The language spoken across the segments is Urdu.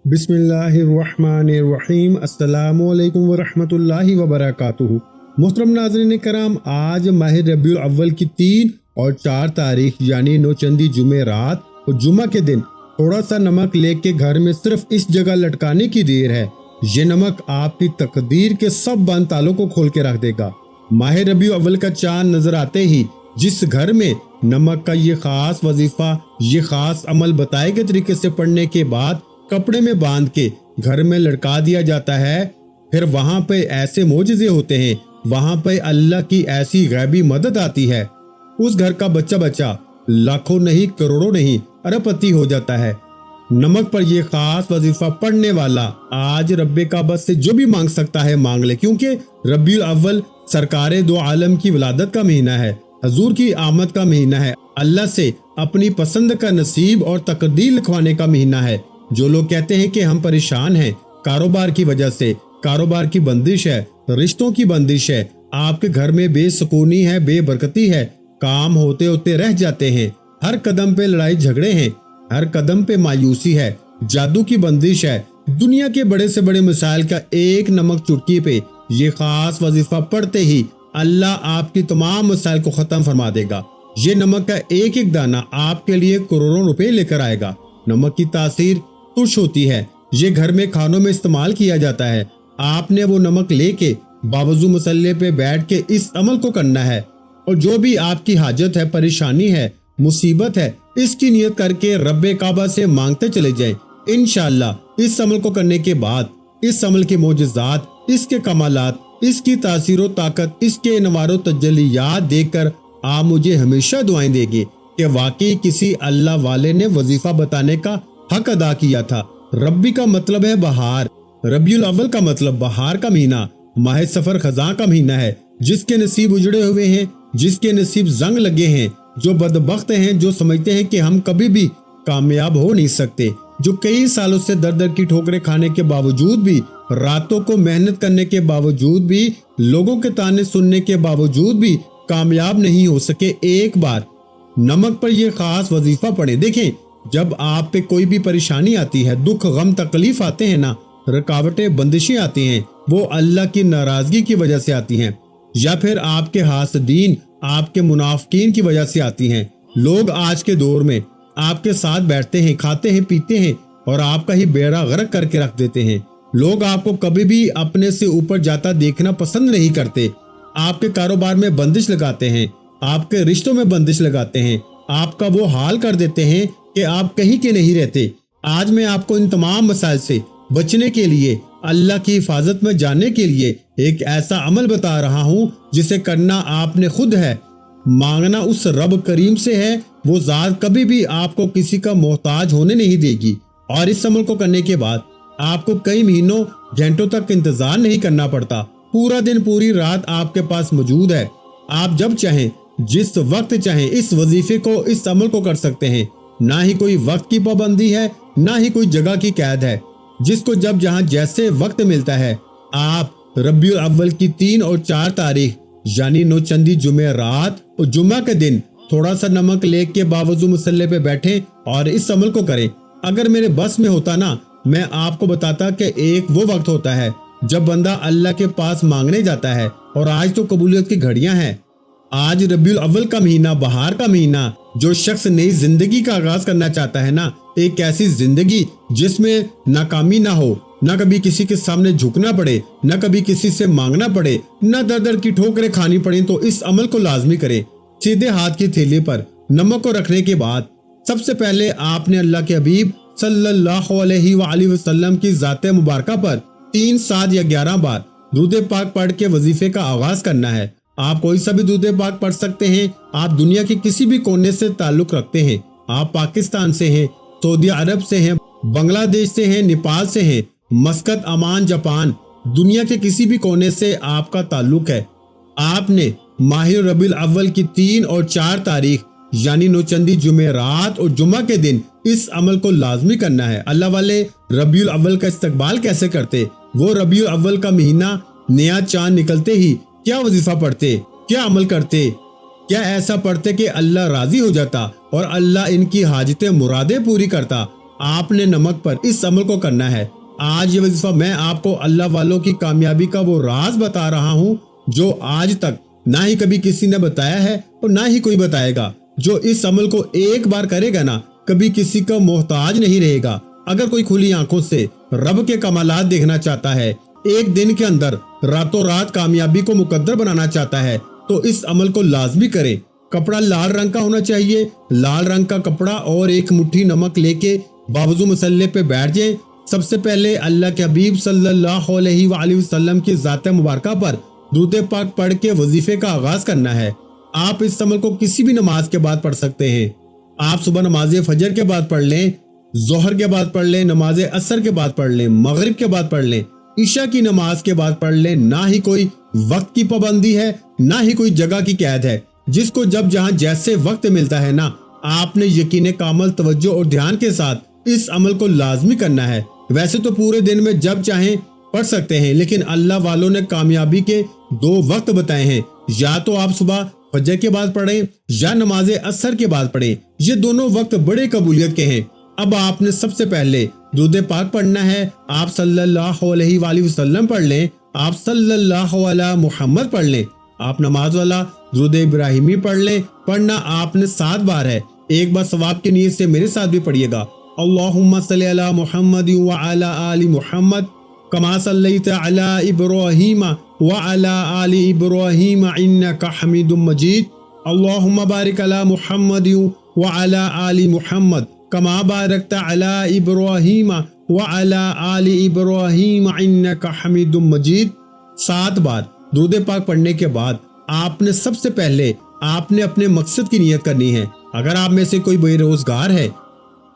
بسم اللہ الرحمن الرحیم۔ السلام علیکم ورحمۃ اللہ وبرکاتہ۔ محترم ناظرین کرام، آج ماہ ربیع الاول کی 3 اور 4 تاریخ یعنی نوچندی جمعرات اور جمعہ کے دن تھوڑا سا نمک لے کے گھر میں صرف اس جگہ لٹکانے کی دیر ہے۔ یہ نمک آپ کی تقدیر کے سب بند تالوں کو کھول کے رکھ دے گا۔ ماہ ربیع الاول کا چاند نظر آتے ہی جس گھر میں نمک کا یہ خاص وظیفہ، یہ خاص عمل بتائے گئے طریقے سے پڑھنے کے بعد کپڑے میں باندھ کے گھر میں لٹکا دیا جاتا ہے، پھر وہاں پہ ایسے معجزے ہوتے ہیں، وہاں پہ اللہ کی ایسی غیبی مدد آتی ہے، اس گھر کا بچہ لاکھوں نہیں کروڑوں نہیں ارب پتی ہو جاتا ہے۔ نمک پر یہ خاص وظیفہ پڑھنے والا آج رب کعبہ سے جو بھی مانگ سکتا ہے مانگ لے، کیونکہ ربیع الاول سرکار دو عالم کی ولادت کا مہینہ ہے، حضور کی آمد کا مہینہ ہے، اللہ سے اپنی پسند کا نصیب اور تقدیر لکھوانے کا مہینہ ہے۔ جو لوگ کہتے ہیں کہ ہم پریشان ہیں کاروبار کی وجہ سے، کاروبار کی بندش ہے، رشتوں کی بندش ہے، آپ کے گھر میں بے سکونی ہے، بے برکتی ہے، کام ہوتے ہوتے رہ جاتے ہیں، ہر قدم پہ لڑائی جھگڑے ہیں، ہر قدم پہ مایوسی ہے، جادو کی بندش ہے، دنیا کے بڑے سے بڑے مسائل کا ایک نمک چٹکی پہ یہ خاص وظیفہ پڑھتے ہی اللہ آپ کی تمام مسائل کو ختم فرما دے گا۔ یہ نمک کا ایک ایک دانہ آپ کے لیے کروڑوں روپے لے کر آئے گا۔ نمک کی تاثیر ترش ہوتی ہے، یہ گھر میں کھانوں میں استعمال کیا جاتا ہے۔ آپ نے وہ نمک لے کے باوضو مسلح پہ بیٹھ کے اس عمل کو کرنا ہے، اور جو بھی آپ کی حاجت ہے، پریشانی ہے، مصیبت ہے، اس کی نیت کر کے رب کعبہ سے مانگتے چلے جائیں۔ انشاءاللہ اس عمل کو کرنے کے بعد اس عمل کے معجزات، اس کے کمالات، اس کی تاثیر و طاقت، اس کے انوار و تجلیات دیکھ کر آپ مجھے ہمیشہ دعائیں دیں گے کہ واقعی کسی اللہ والے نے وظیفہ بتانے کا حق ادا کیا تھا۔ ربی کا مطلب ہے بہار، ربیع الاول کا مطلب بہار کا مہینہ، ماہ سفر خزاں کا مہینہ ہے۔ جس کے نصیب اجڑے ہوئے ہیں، جس کے نصیب زنگ لگے ہیں، جو بدبخت ہیں، جو سمجھتے ہیں کہ ہم کبھی بھی کامیاب ہو نہیں سکتے، جو کئی سالوں سے در در کی ٹھوکریں کھانے کے باوجود بھی، راتوں کو محنت کرنے کے باوجود بھی، لوگوں کے تانے سننے کے باوجود بھی کامیاب نہیں ہو سکے، ایک بار نمک پر یہ خاص وظیفہ پڑھیں۔ دیکھیں، جب آپ پہ کوئی بھی پریشانی آتی ہے، دکھ غم تکلیف آتے ہیں نا، رکاوٹیں بندشیں آتی ہیں، وہ اللہ کی ناراضگی کی وجہ سے آتی ہیں، یا پھر آپ کے حاسدین، آپ کے منافقین کی وجہ سے آتی ہیں۔ لوگ آج کے دور میں آپ کے ساتھ بیٹھتے ہیں، کھاتے ہیں، پیتے ہیں، اور آپ کا ہی بیڑا غرق کر کے رکھ دیتے ہیں۔ لوگ آپ کو کبھی بھی اپنے سے اوپر جاتا دیکھنا پسند نہیں کرتے، آپ کے کاروبار میں بندش لگاتے ہیں، آپ کے رشتوں میں بندش لگاتے ہیں، آپ کا وہ حال کر دیتے ہیں کہ آپ کہیں کے نہیں رہتے۔ آج میں آپ کو ان تمام مسائل سے بچنے کے لیے، اللہ کی حفاظت میں جانے کے لیے ایک ایسا عمل بتا رہا ہوں جسے کرنا آپ نے خود ہے، مانگنا اس رب کریم سے ہے، وہ ذات کبھی بھی آپ کو کسی کا محتاج ہونے نہیں دے گی۔ اور اس عمل کو کرنے کے بعد آپ کو کئی مہینوں، گھنٹوں تک انتظار نہیں کرنا پڑتا، پورا دن، پوری رات آپ کے پاس موجود ہے۔ آپ جب چاہیں، جس وقت چاہیں اس وظیفے کو، اس عمل کو کر سکتے ہیں۔ نہ ہی کوئی وقت کی پابندی ہے، نہ ہی کوئی جگہ کی قید ہے، جس کو جب جہاں جیسے وقت ملتا ہے آپ ربیع الاول کی 3 اور 4 تاریخ یعنی نوچندی جمعرات اور جمعہ کے دن تھوڑا سا نمک لے کے باوضو مسلح پہ بیٹھیں اور اس عمل کو کریں۔ اگر میرے بس میں ہوتا نا، میں آپ کو بتاتا کہ ایک وہ وقت ہوتا ہے جب بندہ اللہ کے پاس مانگنے جاتا ہے، اور آج تو قبولیت کی گھڑیاں ہیں۔ آج ربیع الاول کا مہینہ، بہار کا مہینہ، جو شخص نئی زندگی کا آغاز کرنا چاہتا ہے نا، ایک ایسی زندگی جس میں ناکامی نہ ہو، نہ کبھی کسی کے سامنے جھکنا پڑے، نہ کبھی کسی سے مانگنا پڑے، نہ در در کی ٹھوکریں کھانی پڑیں، تو اس عمل کو لازمی کریں۔ سیدھے ہاتھ کی تھیلی پر نمک کو رکھنے کے بعد سب سے پہلے آپ نے اللہ کے حبیب صلی اللہ علیہ وآلہ وسلم کی ذات مبارکہ پر 3، 7 یا 11 بار درود پاک پڑھ کے وظیفے کا آغاز کرنا ہے۔ آپ کوئی سا بھی درود پاک پڑھ سکتے ہیں، آپ دنیا کے کسی بھی کونے سے تعلق رکھتے ہیں، آپ پاکستان سے ہیں، سعودی عرب سے ہیں، بنگلہ دیش سے ہیں، نیپال سے ہیں، مسقط، عمان، جاپان، دنیا کے کسی بھی کونے سے آپ کا تعلق ہے، آپ نے ماہ ربیع الاول کی 3 اور 4 تاریخ یعنی نوچندی جمعرات اور جمعہ کے دن اس عمل کو لازمی کرنا ہے۔ اللہ والے ربیع الاول کا استقبال کیسے کرتے؟ وہ ربیع الاول کا مہینہ نیا چاند نکلتے ہی کیا وظیفہ پڑھتے، کیا عمل کرتے، کیا ایسا پڑھتے کہ اللہ راضی ہو جاتا اور اللہ ان کی حاجتیں مرادیں پوری کرتا۔ آپ نے نمک پر اس عمل کو کرنا ہے۔ آج یہ وظیفہ میں آپ کو اللہ والوں کی کامیابی کا وہ راز بتا رہا ہوں جو آج تک نہ ہی کبھی کسی نے بتایا ہے اور نہ ہی کوئی بتائے گا۔ جو اس عمل کو ایک بار کرے گا نا، کبھی کسی کا محتاج نہیں رہے گا۔ اگر کوئی کھلی آنکھوں سے رب کے کمالات دیکھنا چاہتا ہے، ایک دن کے اندر راتوں رات کامیابی کو مقدر بنانا چاہتا ہے، تو اس عمل کو لازمی کرے۔ کپڑا لال رنگ کا ہونا چاہیے، لال رنگ کا کپڑا اور ایک مٹھی نمک لے کے باوضو مسلح پہ بیٹھ جائیں۔ سب سے پہلے اللہ کے حبیب صلی اللہ علیہ وآلہ وسلم کی ذات مبارکہ پر درود پاک پڑھ کے وظیفے کا آغاز کرنا ہے۔ آپ اس عمل کو کسی بھی نماز کے بعد پڑھ سکتے ہیں۔ آپ صبح نماز فجر کے بعد پڑھ لیں، ظہر کے بعد پڑھ لیں، نماز عصر کے بعد پڑھ لیں، مغرب کے بعد پڑھ لیں، عشاء کی نماز کے بعد پڑھ لیں۔ نہ ہی کوئی وقت کی پابندی ہے، نہ ہی کوئی جگہ کی قید ہے۔ جس کو جب جہاں جیسے وقت ملتا ہے نا، آپ نے یقین کامل توجہ اور دھیان کے ساتھ اس عمل کو لازمی کرنا ہے۔ ویسے تو پورے دن میں جب چاہیں پڑھ سکتے ہیں، لیکن اللہ والوں نے کامیابی کے 2 وقت بتائے ہیں، یا تو آپ صبح فجر کے بعد پڑھیں یا نماز عصر کے بعد پڑھیں۔ یہ دونوں وقت بڑے قبولیت کے ہیں۔ اب آپ نے سب سے پہلے درود پاک پڑھنا ہے۔ آپ صلی اللہ علیہ وآلہ وسلم پڑھ لیں، آپ صلی اللہ علیہ محمد پڑھ لیں، آپ نماز والا درود ابراہیمی پڑھ لیں۔ پڑھنا آپ نے 7 بار ہے۔ ایک بار ثواب کی نیت سے میرے ساتھ بھی پڑھیے گا۔ اللہم صلی علی محمد وعلی آل محمد کما صلیت علی ابراہیم وعلی آل ابراہیم انک حمید مجید۔ اللہم بارک علی محمد وعلی آل محمد کما بارکت علی ابراہیم وعلی آل ابراہیم انک حمید مجید۔ 7 بار درود پاک پڑھنے کے بعد آپ نے سب سے پہلے آپ نے اپنے مقصد کی نیت کرنی ہے۔ اگر آپ میں سے کوئی بے روزگار ہے،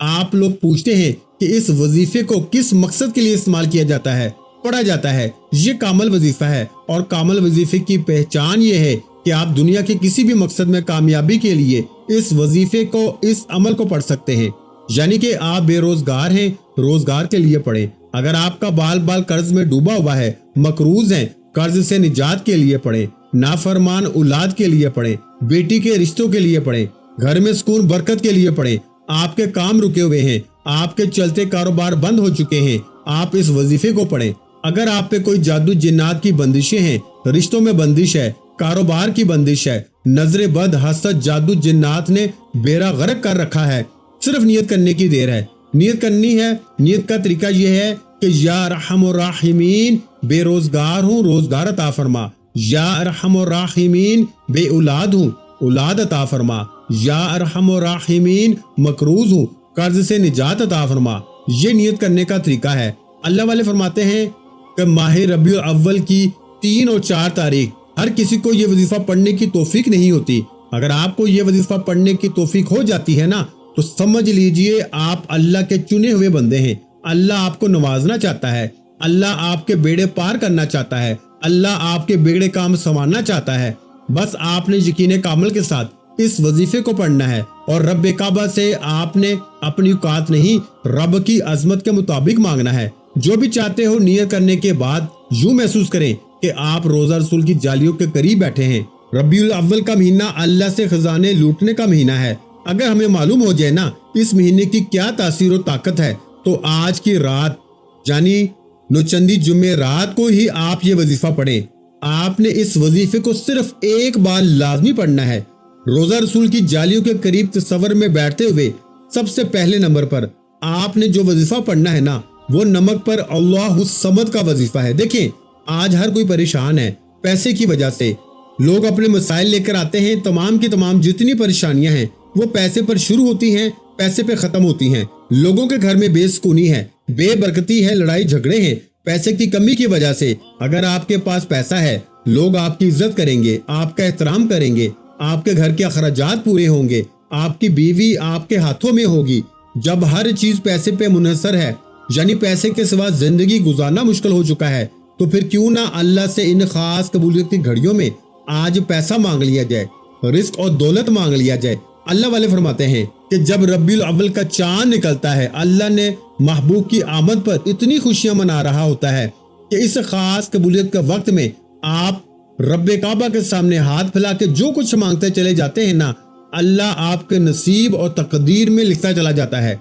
آپ لوگ پوچھتے ہیں کہ اس وظیفے کو کس مقصد کے لیے استعمال کیا جاتا ہے، پڑھا جاتا ہے، یہ کامل وظیفہ ہے، اور کامل وظیفے کی پہچان یہ ہے کہ آپ دنیا کے کسی بھی مقصد میں کامیابی کے لیے اس وظیفے کو، اس عمل کو پڑھ سکتے ہیں۔ یعنی کہ آپ بے روزگار ہیں، روزگار کے لیے پڑھیں۔ اگر آپ کا بال قرض میں ڈوبا ہوا ہے، مقروض ہیں، قرض سے نجات کے لیے پڑھیں، نافرمان اولاد کے لیے پڑھیں، بیٹی کے رشتوں کے لیے پڑھیں، گھر میں سکون برکت کے لیے پڑھیں۔ آپ کے کام رکے ہوئے ہیں، آپ کے چلتے کاروبار بند ہو چکے ہیں، آپ اس وظیفے کو پڑھیں۔ اگر آپ پہ کوئی جادو جنات کی بندشیں ہیں، رشتوں میں بندش ہے، کاروبار کی بندش ہے، نظر بد حسد جادو جنات نے بیڑا غرق کر رکھا ہے، صرف نیت کرنے کی دیر ہے۔ نیت کرنی ہے۔ نیت کا طریقہ یہ ہے کہ یا ارحم الراحمین بے روزگار ہوں، روزگار عطا فرما۔ یا ارحم الراحمین بے اولاد ہوں، اولاد عطا فرما۔ یا ارحم الراحمین مقروض ہوں، قرض سے نجات عطا فرما۔ یہ نیت کرنے کا طریقہ ہے۔ اللہ والے فرماتے ہیں کہ ماہ ربیع الاول کی 3 اور 4 تاریخ ہر کسی کو یہ وظیفہ پڑھنے کی توفیق نہیں ہوتی۔ اگر آپ کو یہ وظیفہ پڑھنے کی توفیق ہو جاتی ہے نا، تو سمجھ لیجئے آپ اللہ کے چنے ہوئے بندے ہیں۔ اللہ آپ کو نوازنا چاہتا ہے، اللہ آپ کے بیڑے پار کرنا چاہتا ہے، اللہ آپ کے بگڑے کام سنوارنا چاہتا ہے۔ بس آپ نے یقین کامل کے ساتھ اس وظیفے کو پڑھنا ہے، اور رب کعبہ سے آپ نے اپنی اوقات نہیں، رب کی عظمت کے مطابق مانگنا ہے۔ جو بھی چاہتے ہو نیت کرنے کے بعد یوں محسوس کریں کہ آپ روزہ رسول کی جالیوں کے قریب بیٹھے ہیں۔ ربیع الاول کا مہینہ اللہ سے خزانے لوٹنے کا مہینہ ہے۔ اگر ہمیں معلوم ہو جائے نا اس مہینے کی کیا تاثیر و طاقت ہے، تو آج کی رات یعنی نوچندی جمعے رات کو ہی آپ یہ وظیفہ پڑھیں۔ آپ نے اس وظیفے کو صرف ایک بار لازمی پڑھنا ہے۔ روزہ رسول کی جالیوں کے قریب تصور میں بیٹھتے ہوئے سب سے پہلے نمبر پر آپ نے جو وظیفہ پڑھنا ہے نا، وہ نمک پر اللہ الصمد کا وظیفہ ہے۔ دیکھیں آج ہر کوئی پریشان ہے پیسے کی وجہ سے۔ لوگ اپنے مسائل لے کر آتے ہیں، تمام کی تمام جتنی پریشانیاں ہیں وہ پیسے پر شروع ہوتی ہیں، پیسے پہ ختم ہوتی ہیں۔ لوگوں کے گھر میں بے سکونی ہے، بے برکتی ہے، لڑائی جھگڑے ہیں پیسے کی کمی کی وجہ سے۔ اگر آپ کے پاس پیسہ ہے، لوگ آپ کی عزت کریں گے، آپ کا احترام کریں گے، آپ کے گھر کے اخراجات پورے ہوں گے، آپ کی بیوی آپ کے ہاتھوں میں ہوگی۔ جب ہر چیز پیسے پہ منحصر ہے، یعنی پیسے کے سوا زندگی گزارنا مشکل ہو چکا ہے، تو پھر کیوں نہ اللہ سے ان خاص قبولیت کی گھڑیوں میں آج پیسہ مانگ لیا جائے، رزق اور دولت مانگ لیا جائے۔ اللہ والے فرماتے ہیں کہ جب ربیع الاول کا چاند نکلتا ہے، اللہ نے محبوب کی آمد پر اتنی خوشیاں منا رہا ہوتا ہے کہ اس خاص قبولیت کا وقت میں آپ رب کعبہ کے سامنے ہاتھ پھیلا کے جو کچھ مانگتے چلے جاتے ہیں نا، اللہ آپ کے نصیب اور تقدیر میں لکھتا چلا جاتا ہے۔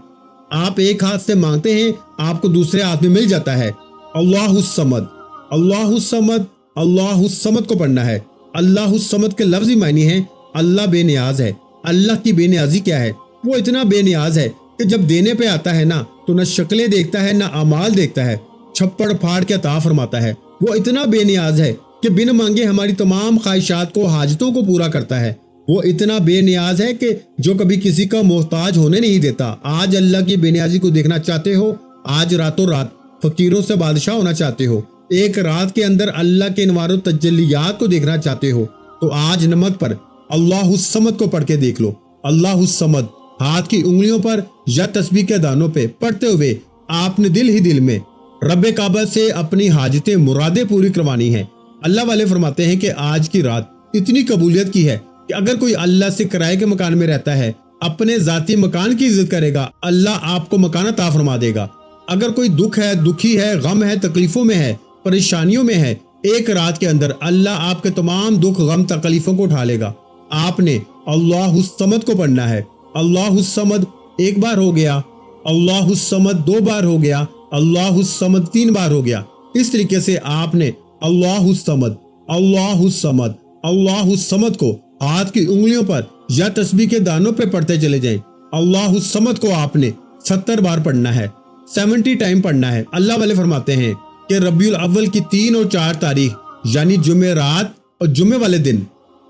آپ ایک ہاتھ سے مانگتے ہیں آپ کو دوسرے ہاتھ میں مل جاتا ہے۔ اللہ الصمد، اللہ الصمد، اللہ الصمد کو پڑھنا ہے۔ اللہ الصمد کے لفظی معنی ہے اللہ بے نیاز ہے۔ اللہ کی بے نیازی کیا ہے؟ وہ اتنا بے نیاز ہے کہ جب دینے پہ آتا ہے نا تو نہ شکلیں دیکھتا ہے نہ اعمال دیکھتا ہے، چھپڑ پھاڑ کے عطا فرماتا ہے۔ وہ اتنا بے نیاز ہے کہ بن مانگے ہماری تمام خواہشات کو، حاجتوں کو پورا کرتا ہے۔ وہ اتنا بے نیاز ہے کہ جو کبھی کسی کا محتاج ہونے نہیں دیتا۔ آج اللہ کی بے نیازی کو دیکھنا چاہتے ہو؟ آج راتوں رات فقیروں سے بادشاہ ہونا چاہتے ہو؟ ایک رات کے اندر اللہ کے انوار و تجلیات کو دیکھنا چاہتے ہو تو آج نمک پر اللہ الصمد کو پڑھ کے دیکھ لو۔ اللہ الصمد ہاتھ کی انگلیوں پر یا تسبیح کے دانوں پہ پڑھتے ہوئے آپ نے دل ہی دل میں رب کعبہ سے اپنی حاجتیں، مرادیں پوری کروانی ہیں۔ اللہ والے فرماتے ہیں کہ آج کی رات اتنی قبولیت کی ہے کہ اگر کوئی اللہ سے کرائے کے مکان میں رہتا ہے، اپنے ذاتی مکان کی عزت کرے گا، اللہ آپ کو مکان عطا فرما دے گا۔ اگر کوئی دکھ ہے، دکھی ہے، غم ہے، تکلیفوں میں ہے، پریشانیوں میں ہے، ایک رات کے اندر اللہ آپ کے تمام دکھ، غم، تکلیفوں کو اٹھا لے گا۔ آپ نے اللہ الصمد کو پڑھنا ہے۔ اللہ الصمد ایک بار ہو گیا، اللہ الصمد دو بار ہو گیا، اللہ الصمد تین بار ہو گیا۔ اس طریقے سے آپ نے اللہ الصمد، اللہ الصمد، اللہ الصمد کو ہاتھ کی انگلیوں پر یا تسبیح کے دانوں پہ پڑھتے چلے جائیں۔ اللہ الصمد کو آپ نے 70 بار پڑھنا ہے، 70 ٹائم پڑھنا ہے۔ اللہ والے فرماتے ہیں کہ ربیع الاول کی 3 اور 4 تاریخ یعنی جمعرات اور جمعے والے دن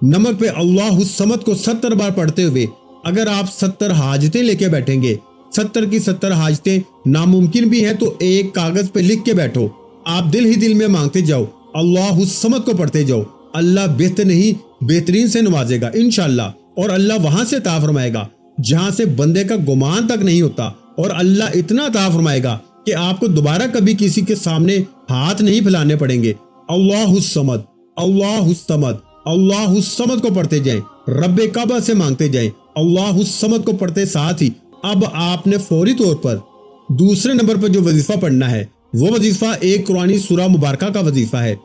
نمک پہ اللہ الصمد کو 70 بار پڑھتے ہوئے اگر آپ 70 حاجتیں لے کے بیٹھیں گے، 70 کی 70 حاجتیں ناممکن بھی ہیں تو ایک کاغذ پہ لکھ کے بیٹھو، آپ دل ہی دل میں مانگتے جاؤ، اللہ الصمد کو پڑھتے جاؤ، اللہ بہتر نہیں بہترین سے نوازے گا انشاءاللہ۔ اور اللہ وہاں سے عطا فرمائے گا جہاں سے بندے کا گمان تک نہیں ہوتا، اور اللہ اتنا عطا فرمائے گا کہ آپ کو دوبارہ کبھی کسی کے سامنے ہاتھ نہیں پھیلانے پڑیں گے۔ اللہ الصمد، اللہ الصمد، اللہ الصمد کو پڑھتے جائیں، رب کعبہ سے مانگتے جائیں۔ اللہ الصمد کو پڑھتے ساتھ ہی اب آپ نے فوری طور پر دوسرے نمبر پر جو وظیفہ پڑھنا ہے وہ وظیفہ ایک قرآنی سورہ مبارکہ کا وظیفہ ہے۔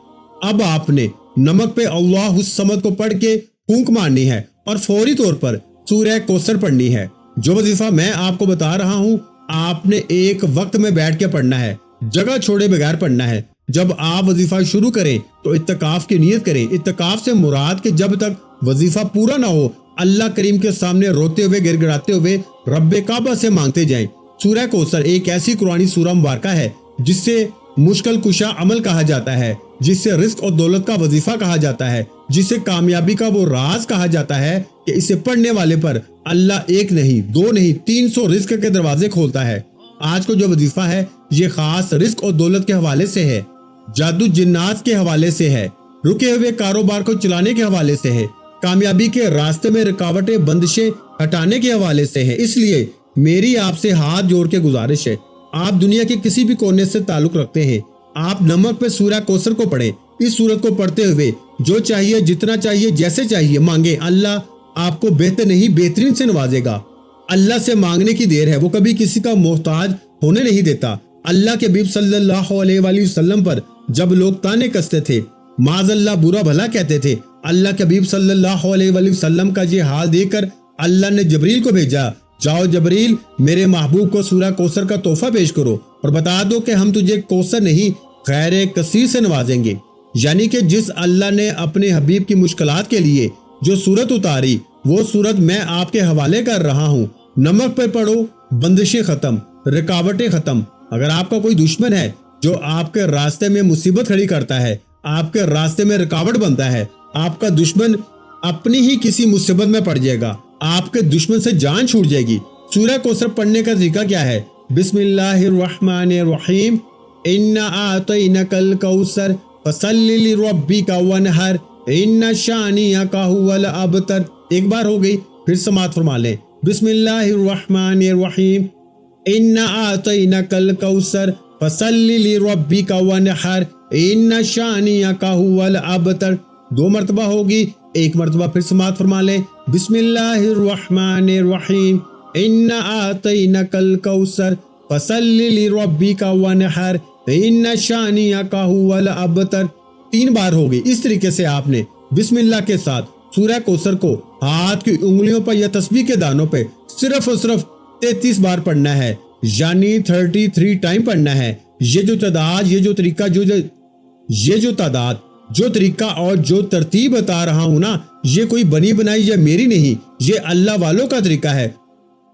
اب آپ نے نمک پہ اللہ الصمد کو پڑھ کے پھونک مارنی ہے اور فوری طور پر سورہ کوثر پڑھنی ہے۔ جو وظیفہ میں آپ کو بتا رہا ہوں آپ نے ایک وقت میں بیٹھ کے پڑھنا ہے، جگہ چھوڑے بغیر پڑھنا ہے۔ جب آپ وظیفہ شروع کریں تو اعتکاف کی نیت کریں۔ اعتکاف سے مراد کہ جب تک وظیفہ پورا نہ ہو اللہ کریم کے سامنے روتے ہوئے، گر گڑاتے ہوئے رب کعبہ سے مانگتے جائیں۔ سورہ کوثر ایک ایسی قرآنی سورہ مبارکہ ہے جس سے مشکل کشا عمل کہا جاتا ہے، جس سے رزق اور دولت کا وظیفہ کہا جاتا ہے، جس سے کامیابی کا وہ راز کہا جاتا ہے کہ اسے پڑھنے والے پر اللہ ایک نہیں، دو نہیں، 300 رزق کے دروازے کھولتا ہے۔ آج کو جو وظیفہ ہے یہ خاص رزق اور دولت کے حوالے سے ہے، جادو جنات کے حوالے سے ہے، رکے ہوئے کاروبار کو چلانے کے حوالے سے ہے، کامیابی کے راستے میں رکاوٹیں، بندشیں ہٹانے کے حوالے سے ہے۔ اس لیے میری آپ سے ہاتھ جوڑ کے گزارش ہے، آپ دنیا کے کسی بھی کونے سے تعلق رکھتے ہیں، آپ نمک پہ سورہ کوثر کو پڑھیں۔ اس سورت کو پڑھتے ہوئے جو چاہیے، جتنا چاہیے، جیسے چاہیے مانگے، اللہ آپ کو بہتر نہیں بہترین سے نوازے گا۔ اللہ سے مانگنے کی دیر ہے، وہ کبھی کسی کا محتاج ہونے نہیں دیتا۔ اللہ کے حبیب صلی اللہ علیہ وآلہ وسلم پر جب لوگ تانے کستے تھے، معاذ اللہ برا بھلا کہتے تھے، اللہ کے حبیب صلی اللہ علیہ وآلہ وسلم کا یہ حال دیکھ کر اللہ نے جبریل کو بھیجا، جاؤ جبریل میرے محبوب کو سورہ کوثر کا تحفہ پیش کرو اور بتا دو کہ ہم تجھے کوثر نہیں خیر کثیر سے نوازیں گے۔ یعنی کہ جس اللہ نے اپنے حبیب کی مشکلات کے لیے جو سورت اتاری وہ سورت میں آپ کے حوالے کر رہا ہوں۔ نمک پہ پڑھو، بندشیں ختم، رکاوٹیں ختم۔ اگر آپ کا کوئی دشمن ہے جو آپ کے راستے میں مصیبت کھڑی کرتا ہے، آپ کے راستے میں رکاوٹ بنتا ہے، آپ کا دشمن اپنی ہی کسی مصیبت میں پڑ جائے گا، آپ کے دشمن سے جان چھوٹ جائے گی۔ سورہ کوثر پڑھنے کا طریقہ کیا ہے؟ بسم اللہ الرحمن الرحیم، انا اعطینک الکوثر فصل لربک وانحر ان شانئک هو الابتر۔ ایک بار ہو گئی، پھر سماعت فرما لیں۔ بسم اللہ الرحمن الرحیم، انا اعطینک الکوثر فصل لربک وانحر ان شانئک هو الابتر۔ 2 مرتبہ ہوگی، ایک مرتبہ پھر سماعت فرما لیں۔ بسم اللہ الرحمن الرحیم، انا اعطینک الکوثر فصل لربک وانحر ان شانئک هو الابتر۔ 3 بار ہوگی۔ اس طریقے سے آپ نے بسم اللہ کے ساتھ سورہ کوثر کو ہاتھ کی انگلیوں پر یا تسبیح کے دانوں پہ صرف اور صرف 33 بار پڑھنا ہے۔ یعنی 33 ٹائم پڑھنا ہے۔ یہ جو تعداد، یہ جو طریقہ، یہ جو تعداد، جو طریقہ اور جو ترتیب بتا رہا ہوں نا، یہ کوئی بنی بنائی یا میری نہیں، یہ اللہ والوں کا طریقہ ہے۔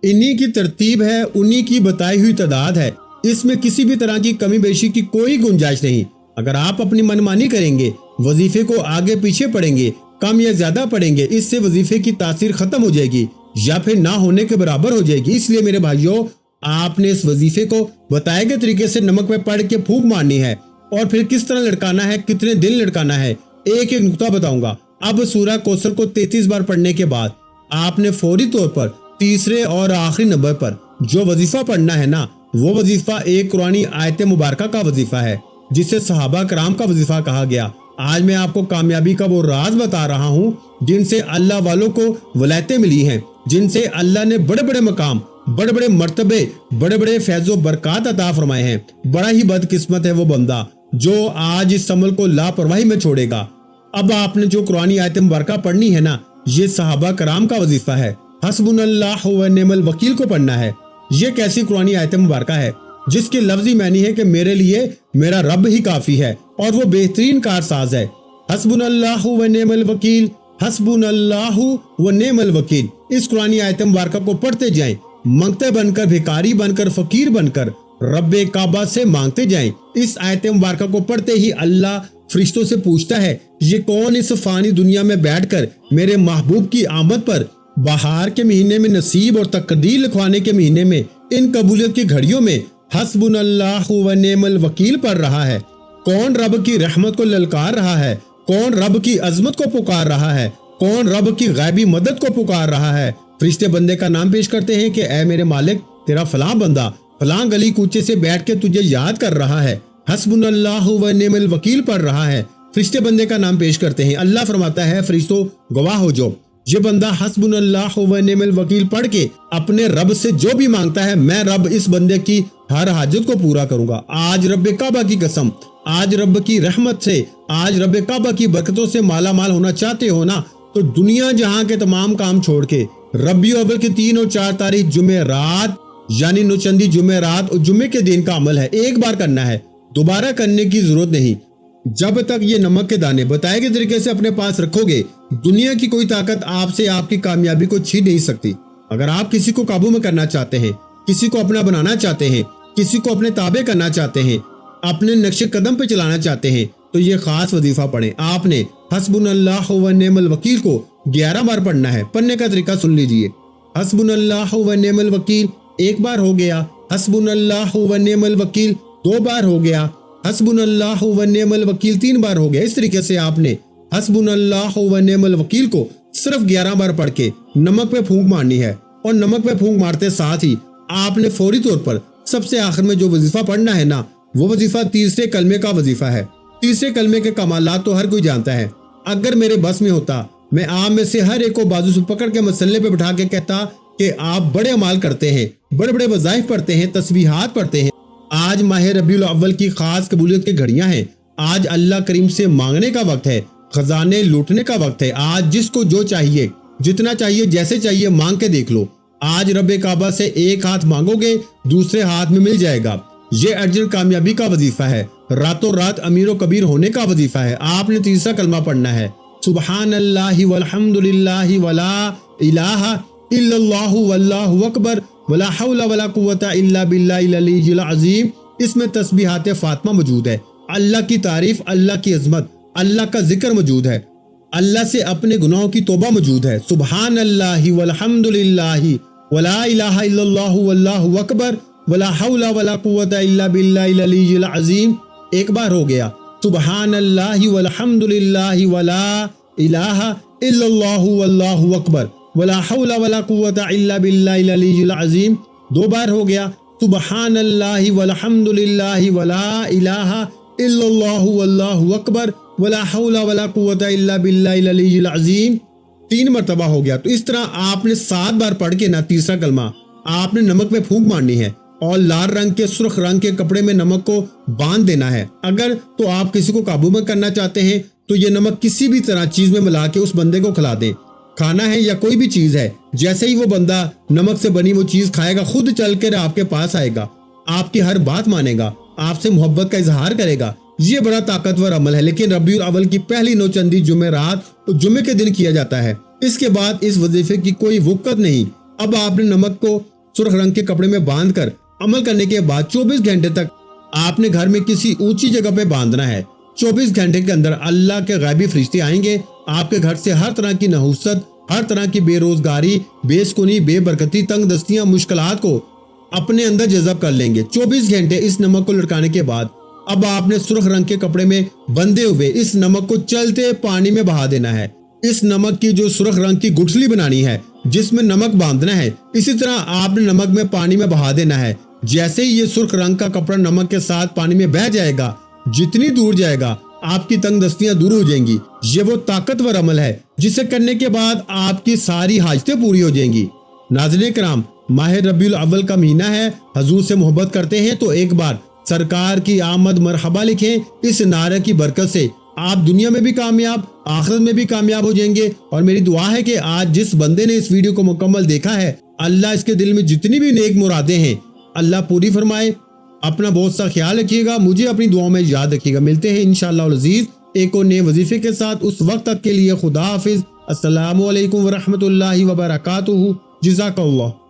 انہی کی ترتیب ہے، انہی کی بتائی ہوئی تعداد ہے، اس میں کسی بھی طرح کی کمی بیشی کی کوئی گنجائش نہیں۔ اگر آپ اپنی منمانی کریں گے، وظیفے کو آگے پیچھے پڑھیں گے، کم یا زیادہ پڑھیں گے، اس سے وظیفے کی تاثیر ختم ہو جائے گی یا پھر نہ ہونے کے برابر ہو جائے گی۔ اس لیے میرے بھائیوں، آپ نے اس وظیفے کو بتائے گئے طریقے سے نمک پہ پڑھ کے پھونک مارنی ہے، اور پھر کس طرح لڑکانا ہے، کتنے دن لڑکانا ہے، ایک ایک نقطہ بتاؤں گا۔ اب سورہ کوثر کو 33 بار پڑھنے کے بعد آپ نے فوری طور پر تیسرے اور آخری نمبر پر جو وظیفہ پڑھنا ہے نا، وہ وظیفہ ایک قرآنی آیت مبارکہ کا وظیفہ ہے، جسے صحابہ کرام کا وظیفہ کہا گیا۔ آج میں آپ کو کامیابی کا وہ راز بتا رہا ہوں جن سے اللہ والوں کو ولایتیں ملی ہیں، جن سے اللہ نے بڑے بڑے مقام، بڑے بڑے مرتبے، بڑے بڑے فیض و برکات عطا فرمائے ہیں۔ بڑا ہی بدقسمت ہے وہ بندہ جو آج اس عمل کو لاپرواہی میں چھوڑے گا۔ اب آپ نے جو قرآنی آیت مبارکہ پڑھنی ہے نا، یہ صحابہ کرام کا وظیفہ ہے۔ حسبنا اللہ و نعم الوکیل کو پڑھنا ہے۔ یہ کیسی قرآنی آیت مبارکہ ہے جس کے لفظی معنی ہے کہ میرے لیے میرا رب ہی کافی ہے اور وہ بہترین کارساز ہے۔ حسبنا اللہ و نعم الوکیل، حسبنا اللہ و نعم الوکیل، اس قرآنی آیت مبارکہ کو پڑھتے جائیں، منگتے بن کر، بھکاری بن کر، فقیر بن کر رب کعبہ سے مانگتے جائیں۔ اس آیت مبارکہ کو پڑھتے ہی اللہ فرشتوں سے پوچھتا ہے، یہ کون اس فانی دنیا میں بیٹھ کر میرے محبوب کی آمد پر بہار کے مہینے میں نصیب اور تقدیر لکھوانے کے مہینے میں ان قبولیت کی گھڑیوں میں حسبنا اللہ و نعم الوکیل پڑھ رہا ہے؟ کون رب کی رحمت کو للکار رہا ہے؟ کون رب کی عظمت کو پکار رہا ہے؟ کون رب کی غیبی مدد کو پکار رہا ہے؟ فرشتے بندے کا نام پیش کرتے ہیں کہ اے میرے مالک، تیرا فلاں بندہ فلاں گلی کوچے سے بیٹھ کے تجھے یاد کر رہا ہے، حسبنا اللہ و نعم الوکیل پڑھ رہا ہے۔ فرشتے بندے کا نام پیش کرتے ہیں، اللہ فرماتا ہے فرشتوں گواہ ہو جو یہ بندہ حسبنا اللہ و نعم الوکیل پڑھ کے اپنے رب سے جو بھی مانگتا ہے، میں رب اس بندے کی ہر حاجت کو پورا کروں گا۔ آج رب کعبہ کی قسم، آج رب کی رحمت سے، آج رب کعبہ کی برکتوں سے مالا مال ہونا چاہتے ہو نا، تو دنیا جہاں کے تمام کام چھوڑ کے ربیع الاول کی 3 اور 4 تاریخ جمعرات، یعنی نوچندی جمعرات اور جمعے کے دن کا عمل ہے، ایک بار کرنا ہے، دوبارہ کرنے کی ضرورت نہیں۔ جب تک یہ نمک کے دانے بتائے گئے طریقے سے اپنے پاس رکھو گے، دنیا کی کوئی طاقت آپ سے آپ کی کامیابی کو چھین نہیں سکتی۔ اگر آپ کسی کو قابو میں کرنا چاہتے ہیں، کسی کو اپنا بنانا چاہتے ہیں، کسی کو اپنے تابع کرنا چاہتے ہیں، اپنے نقش قدم پہ چلانا چاہتے ہیں، تو یہ خاص وظیفہ پڑھیں۔ آپ نے حسبنا اللہ و نعم الوکیل کو 11 بار پڑھنا ہے۔ پڑھنے کا طریقہ سن لیجئے۔ حسبنا اللہ و نعم الوکیل 1 بار ہو گیا، حسبنا اللہ و نعم الوکیل 2 بار ہو گیا، حسبنا اللہ و نعم الوکیل 3 بار ہو گیا۔ اس طریقے سے آپ نے حسبنا اللہ و نعم الوکیل کو صرف 11 بار پڑھ کے نمک پہ پھونک مارنی ہے، اور نمک پہ پھونک مارتے ساتھ ہی آپ نے فوری طور پر سب سے آخر میں جو وظیفہ پڑھنا ہے نا، وہ وظیفہ تیسرے کلمے کا وظیفہ ہے۔ تیسرے کلمے کے کمالات تو ہر کوئی جانتا ہے۔ اگر میرے بس میں ہوتا، میں آپ میں سے ہر ایک کو بازو سے پکڑ کے مسلے پہ بٹھا کے کہتا کہ آپ بڑے اعمال کرتے ہیں، بڑے بڑے وظائف پڑھتے ہیں، تسبیحات پڑھتے ہیں۔ آج ماہ ربیع الاول کی خاص قبولیت کی گھڑیاں ہیں۔ آج اللہ کریم سے مانگنے کا وقت ہے، خزانے لوٹنے کا وقت ہے۔ آج جس کو جو چاہیے، جتنا چاہیے، جیسے چاہیے مانگ کے دیکھ لو۔ آج رب کعبہ سے ایک ہاتھ مانگو گے، دوسرے ہاتھ میں مل جائے گا۔ یہ ارجنٹ کامیابی کا وظیفہ ہے، راتوں رات امیر و کبیر ہونے کا وظیفہ ہے۔ آپ نے تیسرا کلمہ پڑھنا ہے، سبحان اللہ والحمد للہ ولا الہ الا اللہ واللہ اکبر ولا حول ولا قوت الا باللہ العلی العظیم۔ اس میں تسبیحات فاطمہ موجود ہے، اللہ کی تعریف، اللہ کی عظمت، اللہ کا ذکر موجود ہے، اللہ سے اپنے گناہوں کی توبہ موجود ہے۔ سبحان اللہ والحمد للہ ولا الہ الا اللہ واللہ اکبر ولا حول ولا قوت الا باللہ العلی العظیم 1 بار ہو گیا۔ سبحان اللہ والحمد للہ ولا الہ الا اللہ واللہ اکبر ولا حول ولا قوت الا باللہ العلی العظیم 2 بار ہو گیا۔ سبحان اللہ والحمد للہ ولا الہ الا اللہ واللہ اکبر ولا حول ولا قوت الا باللہ العلی العظیم 3 مرتبہ ہو گیا۔ تو اس طرح آپ نے 7 بار پڑھ کے نا تیسرا کلمہ آپ نے نمک میں پھونک مارنی ہے، اور لال رنگ کے سرخ رنگ کے کپڑے میں نمک کو باندھ دینا ہے۔ اگر تو آپ کسی کو قابو میں کرنا چاہتے ہیں تو یہ نمک کسی بھی طرح چیز میں ملا کے اس بندے کو کھلا دیں۔ کھانا ہے یا کوئی بھی چیز ہے، جیسے ہی وہ بندہ نمک سے بنی وہ چیز کھائے گا، خود چل کر آپ کے پاس آئے گا، آپ کی ہر بات مانے گا، آپ سے محبت کا اظہار کرے گا۔ یہ بڑا طاقتور عمل ہے، لیکن ربیع الاول کی پہلی 9 چندی جمعرات اور جمعے کے دن کیا جاتا ہے۔ اس کے بعد اس وظیفے کی کوئی وقت نہیں۔ اب آپ نے نمک کو سرخ رنگ کے کپڑے میں باندھ کر عمل کرنے کے بعد 24 گھنٹے تک آپ نے گھر میں کسی اونچی جگہ پہ باندھنا ہے۔ 24 گھنٹے کے اندر اللہ کے غیبی فرشتے آئیں گے، آپ کے گھر سے ہر طرح کی نحوست، ہر طرح کی بے روزگاری، بے سکونی، بے برکتی، تنگ دستیاں، مشکلات کو اپنے اندر جذب کر لیں گے۔ 24 گھنٹے اس نمک کو لٹکانے کے بعد اب آپ نے سرخ رنگ کے کپڑے میں بندھے ہوئے اس نمک کو چلتے پانی میں بہا دینا ہے۔ اس نمک کی جو سرخ رنگ کی گٹھلی بنانی ہے جس میں نمک باندھنا ہے، اسی طرح آپ نے نمک میں پانی میں بہا دینا ہے۔ جیسے ہی یہ سرخ رنگ کا کپڑا نمک کے ساتھ پانی میں بہہ جائے گا، جتنی دور جائے گا آپ کی تنگ دستیاں دور ہو جائیں گی۔ یہ وہ طاقتور عمل ہے جسے کرنے کے بعد آپ کی ساری حاجتیں پوری ہو جائیں گی۔ ناظرین کرام، ماہ ربیع الاول کا مہینہ ہے، حضور سے محبت کرتے ہیں تو ایک بار سرکار کی آمد مرحبا لکھیں۔ اس نعرے کی برکت سے آپ دنیا میں بھی کامیاب، آخرت میں بھی کامیاب ہو جائیں گے۔ اور میری دعا ہے کہ آج جس بندے نے اس ویڈیو کو مکمل دیکھا ہے، اللہ اس کے دل میں جتنی بھی نیک مرادیں ہیں اللہ پوری فرمائے۔ اپنا بہت سا خیال رکھیے گا، مجھے اپنی دعاؤں میں یاد رکھیے گا۔ ملتے ہیں انشاءاللہ العزیز ایک اور نئے وظیفے کے ساتھ، اس وقت تک کے لیے خدا حافظ۔ السلام علیکم ورحمۃ اللہ وبرکاتہ۔ جزاک اللہ۔